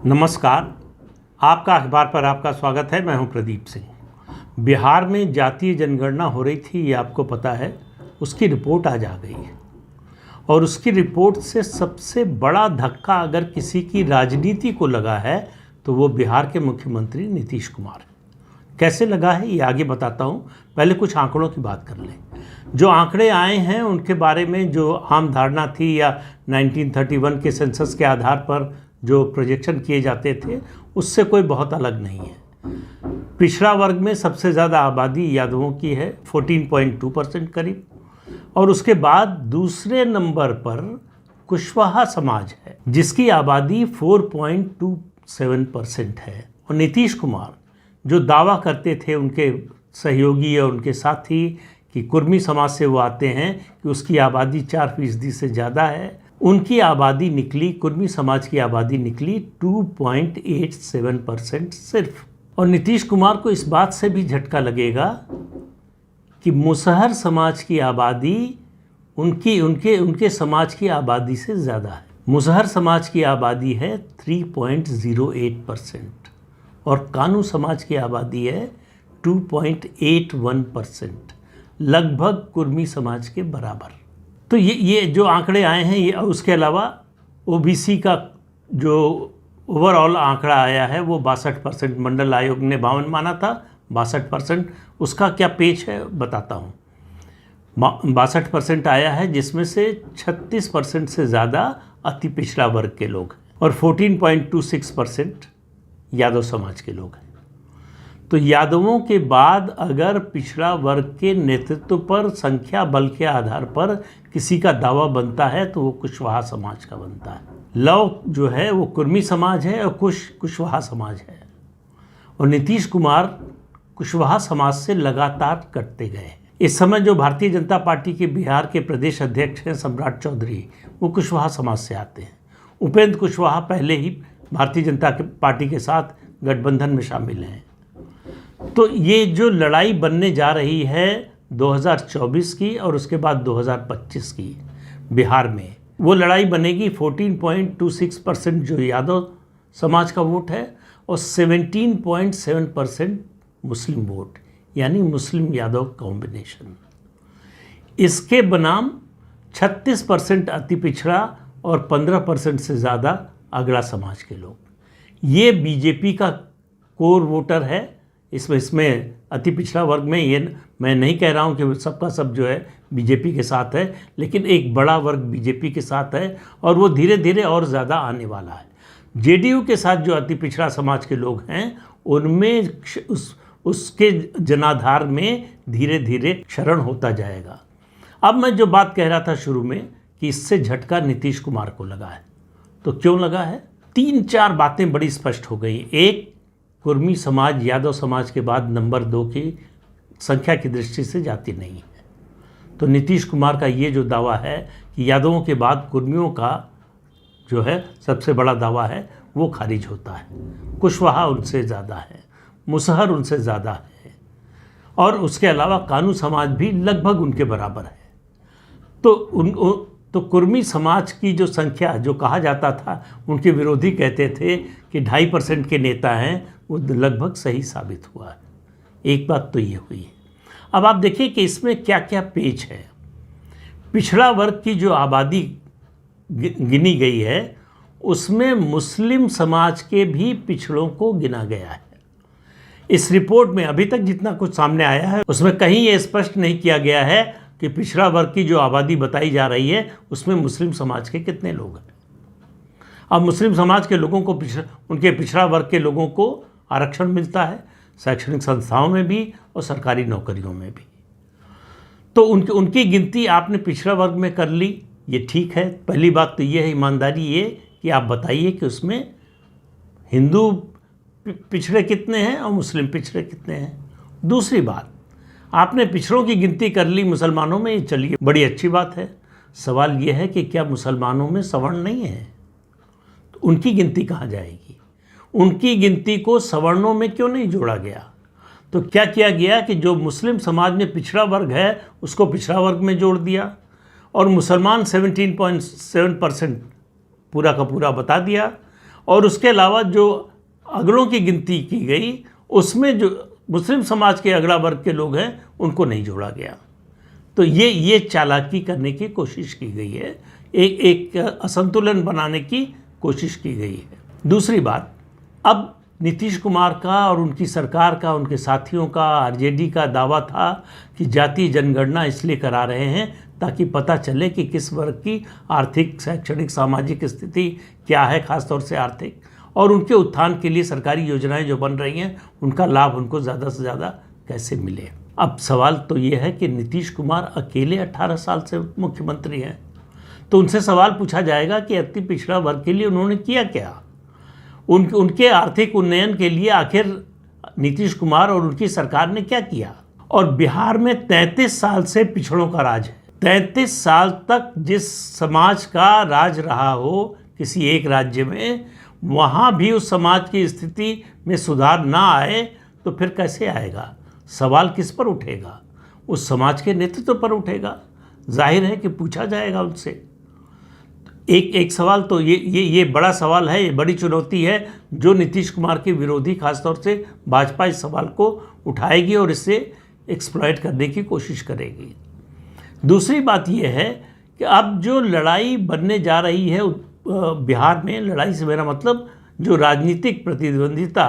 नमस्कार। आपका अखबार पर आपका स्वागत है। मैं हूं प्रदीप सिंह। बिहार में जातीय जनगणना हो रही थी, ये आपको पता है। उसकी रिपोर्ट आज आ गई है और उसकी रिपोर्ट से सबसे बड़ा धक्का अगर किसी की राजनीति को लगा है तो वो बिहार के मुख्यमंत्री नीतीश कुमार। कैसे लगा है ये आगे बताता हूँ। पहले कुछ आंकड़ों की बात कर लें। जो आंकड़े आए हैं उनके बारे में जो आम धारणा थी या 1931 के सेंसस के आधार पर जो प्रोजेक्शन किए जाते थे उससे कोई बहुत अलग नहीं है। पिछड़ा वर्ग में सबसे ज़्यादा आबादी यादवों की है, 14.2% करीब, और उसके बाद दूसरे नंबर पर कुशवाहा समाज है जिसकी आबादी 4.27% है। और नीतीश कुमार जो दावा करते थे उनके सहयोगी और उनके साथी कि कुर्मी समाज से वो आते हैं कि उसकी आबादी 4% से ज़्यादा है, उनकी आबादी निकली, कुर्मी समाज की आबादी निकली 2.87% सिर्फ। और नीतीश कुमार को इस बात से भी झटका लगेगा कि मुसहर समाज की आबादी उनके समाज की आबादी से ज़्यादा है। मुसहर समाज की आबादी है 3.08% और कानू समाज की आबादी है 2.81%, लगभग कुर्मी समाज के बराबर। तो ये जो आंकड़े आए हैं ये, उसके अलावा ओबीसी का जो ओवरऑल आंकड़ा आया है वो 62%, मंडल आयोग ने 52 माना था, 62%। उसका क्या पेच है बताता हूँ। 62% आया है जिसमें से 36% से ज़्यादा अति पिछड़ा वर्ग के लोग हैं और 14.26% यादव समाज के लोग हैं। तो यादवों के बाद अगर पिछड़ा वर्ग के नेतृत्व पर संख्या बल के आधार पर किसी का दावा बनता है तो वो कुशवाहा समाज का बनता है। लव जो है वो कुर्मी समाज है और कुशवाहा समाज है। और नीतीश कुमार कुशवाहा समाज से लगातार कटते गए। इस समय जो भारतीय जनता पार्टी के बिहार के प्रदेश अध्यक्ष हैं सम्राट चौधरी, वो कुशवाहा समाज से आते हैं। उपेंद्र कुशवाहा पहले ही भारतीय जनता पार्टी के साथ गठबंधन में शामिल हैं। तो ये जो लड़ाई बनने जा रही है 2024 की और उसके बाद 2025 की बिहार में, वो लड़ाई बनेगी 14.26% जो यादव समाज का वोट है और 17.7% मुस्लिम वोट, यानी मुस्लिम यादव कॉम्बिनेशन। इसके बनाम 36% अति पिछड़ा और 15% से ज़्यादा अगड़ा समाज के लोग। ये बीजेपी का कोर वोटर है। इसमें अति पिछड़ा वर्ग में ये मैं नहीं कह रहा हूँ कि सबका सब जो है बीजेपी के साथ है, लेकिन एक बड़ा वर्ग बीजेपी के साथ है और वो धीरे धीरे और ज़्यादा आने वाला है। जेडीयू के साथ जो अति पिछड़ा समाज के लोग हैं उनमें उसके जनाधार में धीरे धीरे क्षरण होता जाएगा। अब मैं जो बात कह रहा था शुरू में कि इससे झटका नीतीश कुमार को लगा है, तो क्यों लगा है? 3-4 बातें बड़ी स्पष्ट हो गई। एक, कुर्मी समाज यादव समाज के बाद नंबर 2 की संख्या की दृष्टि से जाती नहीं है। तो नीतीश कुमार का ये जो दावा है कि यादवों के बाद कुर्मियों का जो है सबसे बड़ा दावा है वो खारिज होता है। कुशवाहा उनसे ज़्यादा है, मुसहर उनसे ज़्यादा है और उसके अलावा कानू समाज भी लगभग उनके बराबर है। तो कुर्मी समाज की जो संख्या जो कहा जाता था, उनके विरोधी कहते थे कि 2.5% के नेता हैं, वो लगभग सही साबित हुआ है। एक बात तो ये हुई है। अब आप देखिए कि इसमें क्या क्या पेच है। पिछड़ा वर्ग की जो आबादी गिनी गई है उसमें मुस्लिम समाज के भी पिछड़ों को गिना गया है। इस रिपोर्ट में अभी तक जितना कुछ सामने आया है उसमें कहीं ये स्पष्ट नहीं किया गया है कि पिछड़ा वर्ग की जो आबादी बताई जा रही है उसमें मुस्लिम समाज के कितने लोग हैं। अब मुस्लिम समाज के लोगों को उनके पिछड़ा वर्ग के लोगों को आरक्षण मिलता है शैक्षणिक संस्थाओं में भी और सरकारी नौकरियों में भी। तो उनकी गिनती आपने पिछड़ा वर्ग में कर ली, ये ठीक है। पहली बात तो ये है, ईमानदारी ये कि आप बताइए कि उसमें हिंदू पिछड़े कितने हैं और मुस्लिम पिछड़े कितने हैं। दूसरी बात, आपने पिछड़ों की गिनती कर ली मुसलमानों में, चलिए बड़ी अच्छी बात है। सवाल यह है कि क्या मुसलमानों में सवर्ण नहीं है? तो उनकी गिनती कहाँ जाएगी? उनकी गिनती को सवर्णों में क्यों नहीं जोड़ा गया? तो क्या किया गया कि जो मुस्लिम समाज में पिछड़ा वर्ग है उसको पिछड़ा वर्ग में जोड़ दिया और मुसलमान 17.7% पूरा का पूरा बता दिया और उसके अलावा जो अगड़ों की गिनती की गई उसमें जो मुस्लिम समाज के अगड़ा वर्ग के लोग हैं उनको नहीं जोड़ा गया। तो ये चालाकी करने की कोशिश की गई है, एक असंतुलन बनाने की कोशिश की गई है। दूसरी बात, अब नीतीश कुमार का और उनकी सरकार का, उनके साथियों का, आरजेडी का दावा था कि जातीय जनगणना इसलिए करा रहे हैं ताकि पता चले कि किस वर्ग की आर्थिक, शैक्षणिक, सामाजिक स्थिति क्या है, खासतौर से आर्थिक, और उनके उत्थान के लिए सरकारी योजनाएं जो बन रही हैं उनका लाभ उनको ज़्यादा से ज़्यादा कैसे मिले। अब सवाल तो ये है कि नीतीश कुमार अकेले 18 साल से मुख्यमंत्री हैं, तो उनसे सवाल पूछा जाएगा कि अति पिछड़ा वर्ग के लिए उन्होंने किया क्या, उनके आर्थिक उन्नयन के लिए आखिर नीतीश कुमार और उनकी सरकार ने क्या किया। और बिहार में 33 साल से पिछड़ों का राज है। 33 साल तक जिस समाज का राज रहा हो किसी एक राज्य में, वहाँ भी उस समाज की स्थिति में सुधार ना आए तो फिर कैसे आएगा? सवाल किस पर उठेगा? उस समाज के नेतृत्व पर उठेगा। जाहिर है कि पूछा जाएगा उनसे। एक सवाल तो ये बड़ा सवाल है, ये बड़ी चुनौती है जो नीतीश कुमार के विरोधी, खासतौर से भाजपा, इस सवाल को उठाएगी और इससे एक्सप्लॉइट करने की कोशिश करेगी। दूसरी बात यह है कि अब जो लड़ाई बनने जा रही है बिहार में, लड़ाई से मेरा मतलब जो राजनीतिक प्रतिद्वंदिता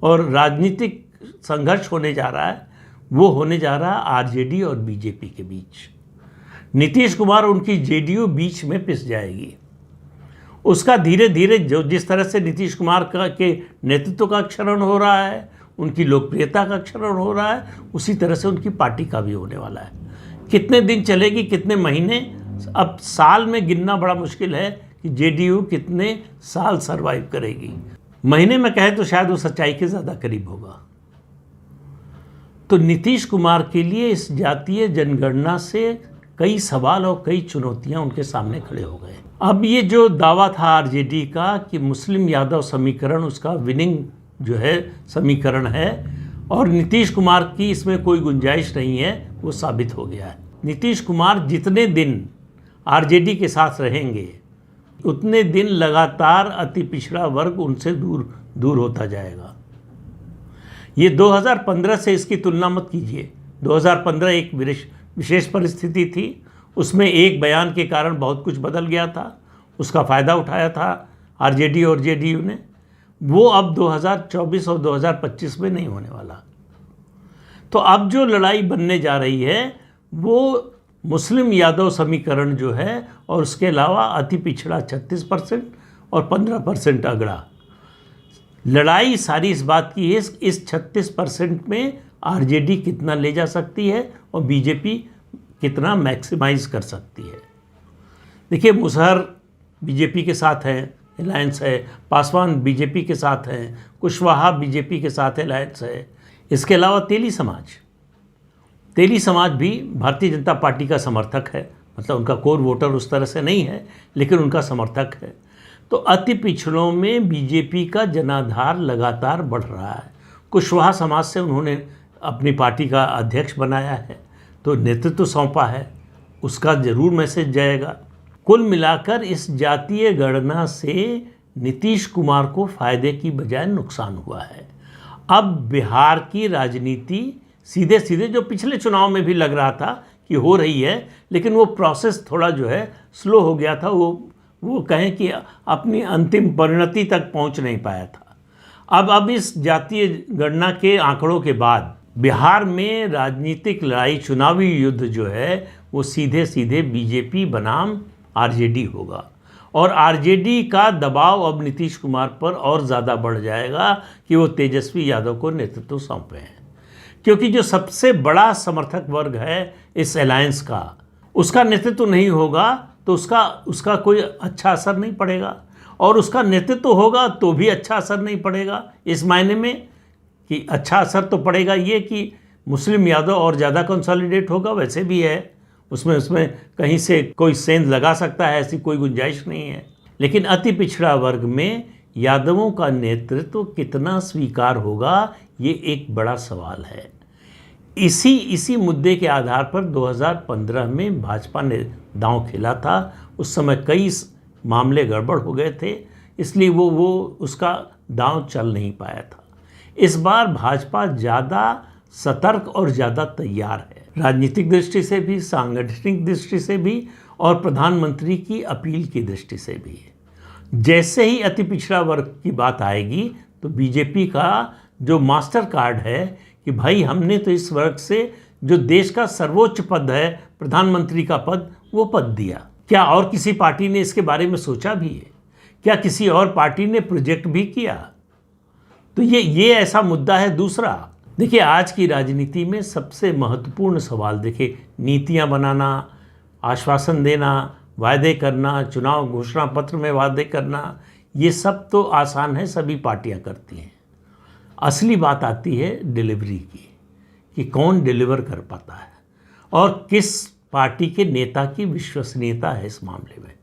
और राजनीतिक संघर्ष होने जा रहा है, वो होने जा रहा है आरजेडी और बीजेपी के बीच। नीतीश कुमार और उनकी जेडीयू बीच में पिस जाएगी। उसका धीरे धीरे जिस तरह से नीतीश कुमार के नेतृत्व का क्षरण हो रहा है, उनकी लोकप्रियता का क्षरण हो रहा है, उसी तरह से उनकी पार्टी का भी होने वाला है। कितने दिन चलेगी, कितने महीने, अब साल में गिनना बड़ा मुश्किल है कि जेडीयू कितने साल सरवाइव करेगी। महीने में कहे तो शायद वो सच्चाई के ज़्यादा करीब होगा। तो नीतीश कुमार के लिए इस जातीय जनगणना से कई सवाल और कई चुनौतियां उनके सामने खड़े हो गए। अब ये जो दावा था आरजेडी का कि मुस्लिम यादव समीकरण उसका विनिंग जो है समीकरण है और नीतीश कुमार की इसमें कोई गुंजाइश नहीं है, वो साबित हो गया है। नीतीश कुमार जितने दिन आरजेडी के साथ रहेंगे उतने दिन लगातार अति पिछड़ा वर्ग उनसे दूर होता जाएगा। ये 2015 से इसकी तुलना मत कीजिए। 2015 एक विशेष परिस्थिति थी, उसमें एक बयान के कारण बहुत कुछ बदल गया था, उसका फ़ायदा उठाया था आरजेडी और जेडीयू ने। वो अब 2024 और 2025 में नहीं होने वाला। तो अब जो लड़ाई बनने जा रही है वो मुस्लिम यादव समीकरण जो है और उसके अलावा अति पिछड़ा 36% और 15% अगड़ा। लड़ाई सारी इस बात की है इस 36% में आरजेडी कितना ले जा सकती है और बीजेपी कितना मैक्सिमाइज कर सकती है। देखिए, मुसहर बीजेपी के साथ है, अलायंस है, पासवान बीजेपी के साथ हैं, कुशवाहा बीजेपी के साथ अलायंस है। इसके अलावा तेली समाज भी भारतीय जनता पार्टी का समर्थक है, मतलब उनका कोर वोटर उस तरह से नहीं है लेकिन उनका समर्थक है। तो अति पिछड़ों में बीजेपी का जनाधार लगातार बढ़ रहा है। कुशवाहा समाज से उन्होंने अपनी पार्टी का अध्यक्ष बनाया है, तो नेतृत्व सौंपा है, उसका ज़रूर मैसेज जाएगा। कुल मिलाकर इस जातीय गणना से नीतीश कुमार को फ़ायदे की बजाय नुकसान हुआ है। अब बिहार की राजनीति सीधे सीधे, जो पिछले चुनाव में भी लग रहा था कि हो रही है, लेकिन वो प्रोसेस थोड़ा जो है स्लो हो गया था, वो कहें कि अपनी अंतिम परिणति तक पहुंच नहीं पाया था। अब इस जातीय गणना के आंकड़ों के बाद बिहार में राजनीतिक लड़ाई, चुनावी युद्ध जो है वो सीधे सीधे बीजेपी बनाम आरजेडी होगा और आरजेडी का दबाव अब नीतीश कुमार पर और ज़्यादा बढ़ जाएगा कि वो तेजस्वी यादव को नेतृत्व सौंपे हैं, क्योंकि जो सबसे बड़ा समर्थक वर्ग है इस अलायंस का, उसका नेतृत्व नहीं होगा तो उसका कोई अच्छा असर नहीं पड़ेगा, और उसका नेतृत्व होगा तो भी अच्छा असर नहीं पड़ेगा। इस मायने में कि अच्छा असर तो पड़ेगा ये कि मुस्लिम यादव और ज़्यादा कंसोलिडेट होगा, वैसे भी है, उसमें कहीं से कोई सेंध लगा सकता है, ऐसी कोई गुंजाइश नहीं है। लेकिन अति पिछड़ा वर्ग में यादवों का नेतृत्व कितना स्वीकार होगा, ये एक बड़ा सवाल है। इसी मुद्दे के आधार पर 2015 में भाजपा ने दांव खेला था। उस समय कई मामले गड़बड़ हो गए थे। इसलिए वो उसका दांव चल नहीं पाया था। इस बार भाजपा ज़्यादा सतर्क और ज़्यादा तैयार है, राजनीतिक दृष्टि से भी, सांगठनिक दृष्टि से भी और प्रधानमंत्री की अपील की दृष्टि से भी। जैसे ही अति पिछड़ा वर्ग की बात आएगी तो बीजेपी का जो मास्टर कार्ड है कि भाई हमने तो इस वर्ग से जो देश का सर्वोच्च पद है, प्रधानमंत्री का पद, वो पद दिया। क्या और किसी पार्टी ने इसके बारे में सोचा भी है? क्या किसी और पार्टी ने प्रोजेक्ट भी किया? तो ये ऐसा मुद्दा है। दूसरा, देखिए आज की राजनीति में सबसे महत्वपूर्ण सवाल, देखिए नीतियां बनाना, आश्वासन देना, वायदे करना, चुनाव घोषणा पत्र में वादे करना, ये सब तो आसान है, सभी पार्टियां करती हैं। असली बात आती है डिलीवरी की, कि कौन डिलीवर कर पाता है और किस पार्टी के नेता की विश्वसनीयता है इस मामले में।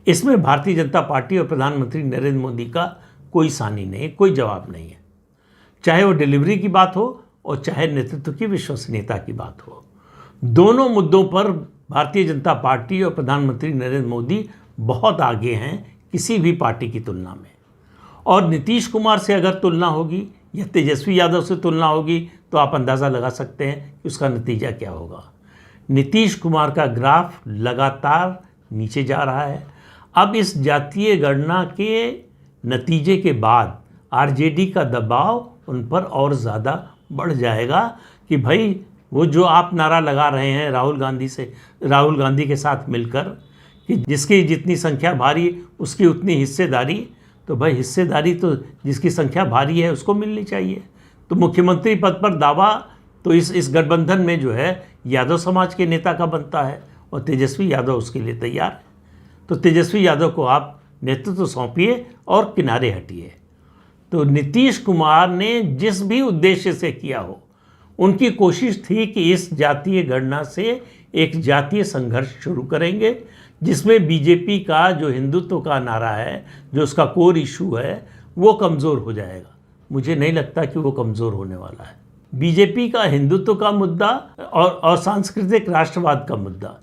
इसमें भारतीय जनता पार्टी और प्रधानमंत्री नरेंद्र मोदी का कोई सानी नहीं है, कोई जवाब नहीं है, चाहे वो डिलीवरी की बात हो और चाहे नेतृत्व की विश्वसनीयता की बात हो। दोनों मुद्दों पर भारतीय जनता पार्टी और प्रधानमंत्री नरेंद्र मोदी बहुत आगे हैं किसी भी पार्टी की तुलना में। और नीतीश कुमार से अगर तुलना होगी या तेजस्वी यादव से तुलना होगी तो आप अंदाज़ा लगा सकते हैं कि उसका नतीजा क्या होगा। नीतीश कुमार का ग्राफ लगातार नीचे जा रहा है। अब इस जातीय गणना के नतीजे के बाद आरजेडी का दबाव उन पर और ज़्यादा बढ़ जाएगा कि भाई वो जो आप नारा लगा रहे हैं राहुल गांधी के साथ मिलकर कि जिसकी जितनी संख्या भारी उसकी उतनी हिस्सेदारी, तो भाई हिस्सेदारी तो जिसकी संख्या भारी है उसको मिलनी चाहिए। तो मुख्यमंत्री पद पर दावा तो इस गठबंधन में जो है यादव समाज के नेता का बनता है और तेजस्वी यादव उसके लिए तैयार है। तो तेजस्वी यादव को आप नेतृत्व सौंपिए और किनारे हटिए। तो नीतीश कुमार ने जिस भी उद्देश्य से किया हो, उनकी कोशिश थी कि इस जातीय गणना से एक जातीय संघर्ष शुरू करेंगे जिसमें बीजेपी का जो हिंदुत्व का नारा है, जो उसका कोर इशू है, वो कमज़ोर हो जाएगा। मुझे नहीं लगता कि वो कमज़ोर होने वाला है। बीजेपी का हिंदुत्व का मुद्दा और सांस्कृतिक राष्ट्रवाद का मुद्दा,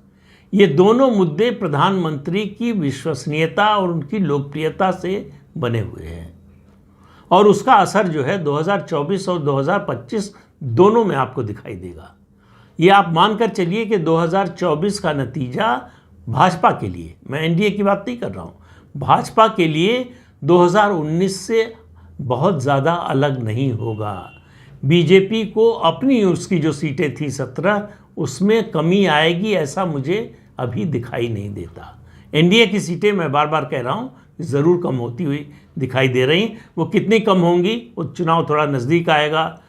ये दोनों मुद्दे प्रधानमंत्री की विश्वसनीयता और उनकी लोकप्रियता से बने हुए हैं और उसका असर जो है 2024 और 2025 दोनों में आपको दिखाई देगा। ये आप मानकर चलिए कि 2024 का नतीजा भाजपा के लिए, मैं एनडीए की बात नहीं कर रहा हूँ, भाजपा के लिए 2019 से बहुत ज़्यादा अलग नहीं होगा। बीजेपी को अपनी उसकी जो सीटें थी 17, उसमें कमी आएगी ऐसा मुझे अभी दिखाई नहीं देता। एनडीए की सीटें मैं बार बार कह रहा हूँ ज़रूर कम होती हुई दिखाई दे रही। वो कितनी कम होंगी वो चुनाव थोड़ा नज़दीक आएगा,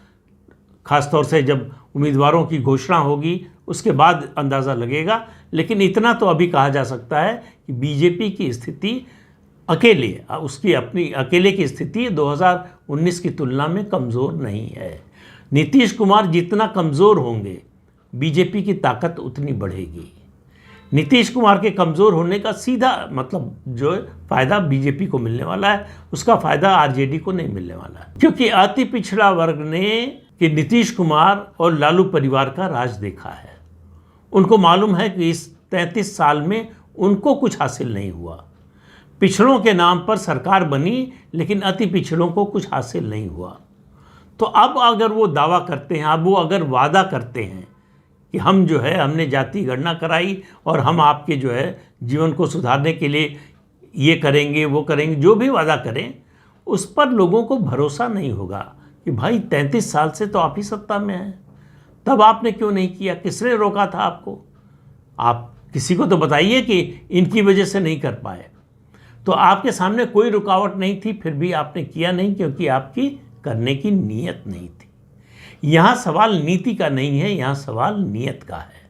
ख़ासतौर से जब उम्मीदवारों की घोषणा होगी उसके बाद अंदाज़ा लगेगा। लेकिन इतना तो अभी कहा जा सकता है कि बीजेपी की स्थिति उसकी अपनी अकेले की स्थिति 2019 की तुलना में कमज़ोर नहीं है। नीतीश कुमार जितना कमज़ोर होंगे बीजेपी की ताकत उतनी बढ़ेगी। नीतीश कुमार के कमज़ोर होने का सीधा मतलब जो फ़ायदा बीजेपी को मिलने वाला है, उसका फ़ायदा आरजेडी को नहीं मिलने वाला है, क्योंकि अति पिछड़ा वर्ग ने कि नीतीश कुमार और लालू परिवार का राज देखा है। उनको मालूम है कि इस 33 साल में उनको कुछ हासिल नहीं हुआ। पिछड़ों के नाम पर सरकार बनी लेकिन अति पिछड़ों को कुछ हासिल नहीं हुआ। तो अब अगर वो दावा करते हैं, अब वो अगर वादा करते हैं कि हम जो है हमने जाति गणना कराई और हम आपके जो है जीवन को सुधारने के लिए ये करेंगे वो करेंगे, जो भी वादा करें उस पर लोगों को भरोसा नहीं होगा कि भाई 33 साल से तो आप ही सत्ता में हैं, तब आपने क्यों नहीं किया, किसने रोका था आपको? आप किसी को तो बताइए कि इनकी वजह से नहीं कर पाए। तो आपके सामने कोई रुकावट नहीं थी, फिर भी आपने किया नहीं क्योंकि आपकी करने की नीयत नहीं थी। यहाँ सवाल नीति का नहीं है, यहाँ सवाल नीयत का है।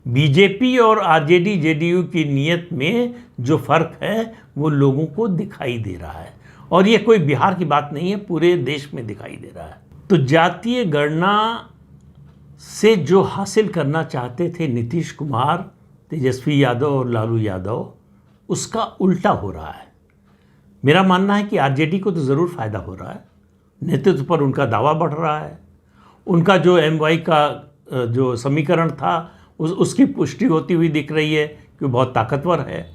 बीजेपी और आरजेडी जेडीयू की नीयत में जो फ़र्क है वो लोगों को दिखाई दे रहा है और ये कोई बिहार की बात नहीं है, पूरे देश में दिखाई दे रहा है। तो जातीय गणना से जो हासिल करना चाहते थे नीतीश कुमार, तेजस्वी यादव और लालू यादव, उसका उल्टा हो रहा है। मेरा मानना है कि आरजेडी को तो ज़रूर फ़ायदा हो रहा है, नेतृत्व पर उनका दावा बढ़ रहा है, उनका जो MY का जो समीकरण था उसकी पुष्टि होती हुई दिख रही है कि बहुत ताकतवर है,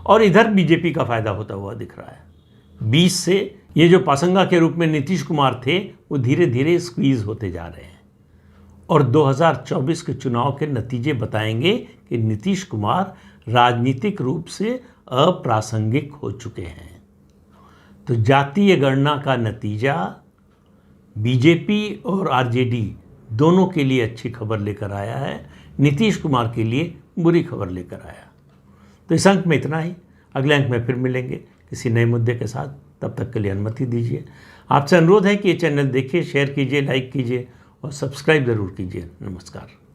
और इधर बीजेपी का फ़ायदा होता हुआ दिख रहा है। 20 से ये जो पासंगा के रूप में नीतीश कुमार थे वो धीरे धीरे स्क्वीज होते जा रहे हैं। और 2024 के चुनाव के नतीजे बताएंगे कि नीतीश कुमार राजनीतिक रूप से अप्रासंगिक हो चुके हैं। तो जातीय गणना का नतीजा बीजेपी और आरजेडी दोनों के लिए अच्छी खबर लेकर आया है, नीतीश कुमार के लिए बुरी खबर लेकर आया। तो इस अंक में इतना ही, अगले अंक में फिर मिलेंगे किसी नए मुद्दे के साथ। तब तक के लिए अनुमति दीजिए। आपसे अनुरोध है कि ये चैनल देखिए, शेयर कीजिए, लाइक कीजिए और सब्सक्राइब ज़रूर कीजिए। नमस्कार।